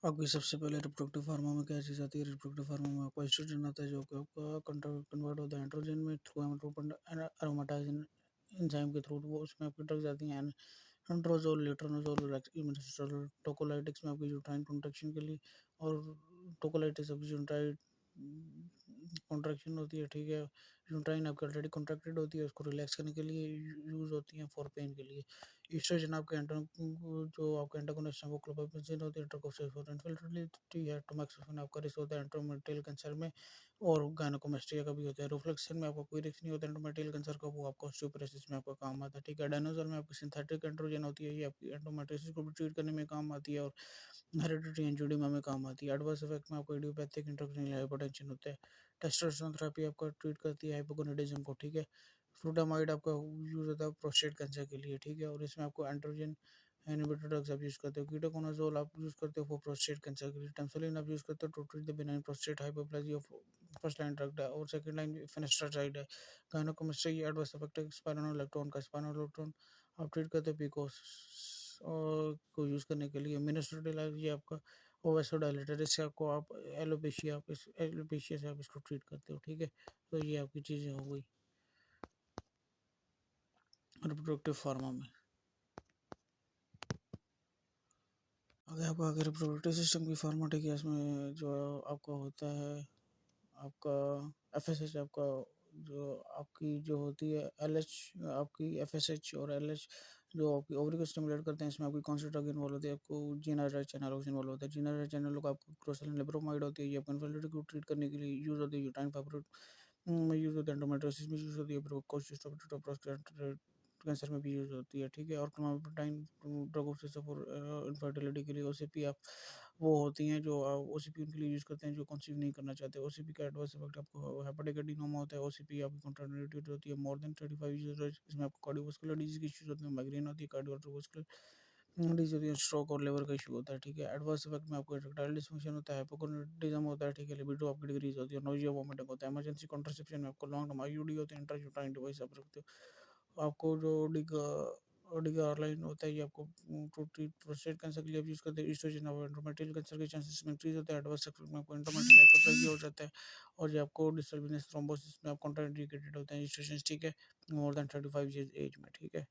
आपकी सबसे पहले रिप्रोडक्टिव फार्मा में क्या चीज़ आती है? रिप्रोडक्टिव फार्मा में आपका एस्ट्रोजन आता है जो कि आपका कन्वर्ट होता है एंड्रोजन में थ्रू एरोमेटाइज एंजाइम के थ्रू। वो उसमें आपकी ड्रग्स आती हैं एंड्रोजोल, लेट्रोनोजोल, मिनस्ट्रोल, टोकोलाइटिक्स में आपकी यूट्राइन कॉन्ट्रैक्शन के लिए, और टोकोलाइटिस आपकी यूट्राइन कॉन्ट्रैक्शन होती है, ठीक है। यूट्राइन आपकी ऑलरेडी कॉन्ट्रैक्टेड होती है, उसको रिलैक्स करने के लिए यूज़ होती है फॉर पेन के लिए। ईस्ट्रोजन आपके जो आपके एंटागोनिस्ट हैं वो क्लोबेपेंजिन होती है, ट्रोकोसिस फॉर इनफिल्ट्रेटिविटी है, टोमैक्सोफेन आपका रिस्क होता है एंडोमेट्रियल कैंसर में, और गायनेकोमेस्टिया का भी होता है। रोफ्लेक्सिन में आपका कोई रिस्क नहीं होता एंडोमेट्रियल कैंसर का, वो आपका ऑस्टियोपोरोसिस में आपका काम आता है, ठीक है। एडेनोजल में आपकी सिंथेटिक एंड्रोजन होती है, ये आपकी एंडोमेट्रियोसिस को भी ट्रीट करने में काम आती है और हेरिडिटी एंजियोडेमा में काम आती है। एडवर्स इफेक्ट में आपको इडियोपैथिक इंट्राक्रेनियल हाइपरटेंशन होता है। टेस्टोस्टेरोन थेरेपी आपका ट्रीट करती है हाइपोगोनाडिज्म को, ठीक है। फ्लूटामाइड आपका यूज होता है प्रोस्टेट कैंसर के लिए, ठीक है। और इसमें आपको एंड्रोजन इनहिबिटर ड्रग्स आप यूज करते हो। कीटोकोनाजोल आप यूज करते हो फॉर प्रोस्टेट कैंसर के लिए। टेम्सोलिन आप यूज करते हो to treat the benign prostate hypoplasia, first line drug है। और सेकंड लाइन फिनेस्ट्रासाइड है। गायनेकोमेस्टिया ये एडवर्स इफेक्ट है स्पाइनोलेक्ट्रॉन का। स्पाइनोलेक्ट्रॉन आप ट्रीट करते हो पीकोस और को यूज करने के लिए। मिनेस्ट्रोडिल ये आपका ओवेसोडाइलेटर, इससे आपको आप एलोपेशिया से आप इसको ट्रीट करते हो, ठीक है। तो ये आपकी चीज़ें हो गई रिप्रोडक्टिव फार्मा में। अगर आपका अगर रिप्रोडक्टिव सिस्टम की फार्मा, ठीक है, इसमें जो आपका होता है आपका एफएसएच, आपका जो आपकी जो होती है एलएच, आपकी एफएसएच और एलएच जो आपकी ओवरी को स्टिमुलेट करते हैं, इसमें आपकी कौन सी ड्रग इन्वॉल्व होती है? आपको जीनाराइड चैनल इन्वॉल्व होता है। जीनाराइड चैनल को आपको क्रोसिलिन लेब्रोमाइड होती है, ये आपको इनफर्टिलिटी को ट्रीट करने के लिए यूज होती है। यूटाइन फाइब्रोइड में यूज होती है, एंडोमेट्रियोसिस में यूज होती है, कैंसर में भी यूज होती है, ठीक है। और क्लोमाइप्टाइन ड्रग ऑफ फॉर इनफर्टिलिटी के लिए। ओसीपी आप वो होती हैं जो ओसीपी उनके लिए यूज करते हैं जो कंसीव नहीं करना चाहते। ओसीपी का एडवर्स इफेक्ट आपको हेपेटिक एडिनोमा होता है। ओसीपी आपकी कॉन्ट्राइंडिकेटेड होती है मोर देन 35 ईयर्स। इसमें आपको कार्डियोवास्कुलर डिजीज के इश्यूज होते हैं, माइग्रेन होती है, कार्डियोवास्कुलर डिजीज होती है, स्ट्रोक और लिवर का इशू होता है, ठीक है। एडवर्स इफेक्ट में आपको इरेक्टाइल डिसफंक्शन होता है, हाइपोगोनाडिज्म होता है, ठीक है। लिबिडो आपकी डिक्रीज होती है, नोजिया वोमिटिंग होता है। इमरजेंसी कॉन्ट्रासेप्शन में आपको लॉन्ग टर्म आईयूडी होती है, इंट्रायूटाइन डिवाइस आप रखते हो। आपको जो डिगारलाइन होता है ये आपको टू ट्रीट प्रोस्टेट कैंसर के लिए आप यूज करते हैं। ईस्ट्रोजन और एंडोमेट्रियल कैंसर के चांसेस में इंक्रीज होता है। एडवर्स इफेक्ट में आपको एंडोमेट्रियल हाइपरप्लेजिया हो जाता है, और ये आपको डिस्टर्बेंस थ्रोम्बोसिस में आप कॉन्ट्राइंडिकेटेड होते हैं ईस्ट्रोजन, ठीक है, मोर देन 35 ईयर्स एज में, ठीक है।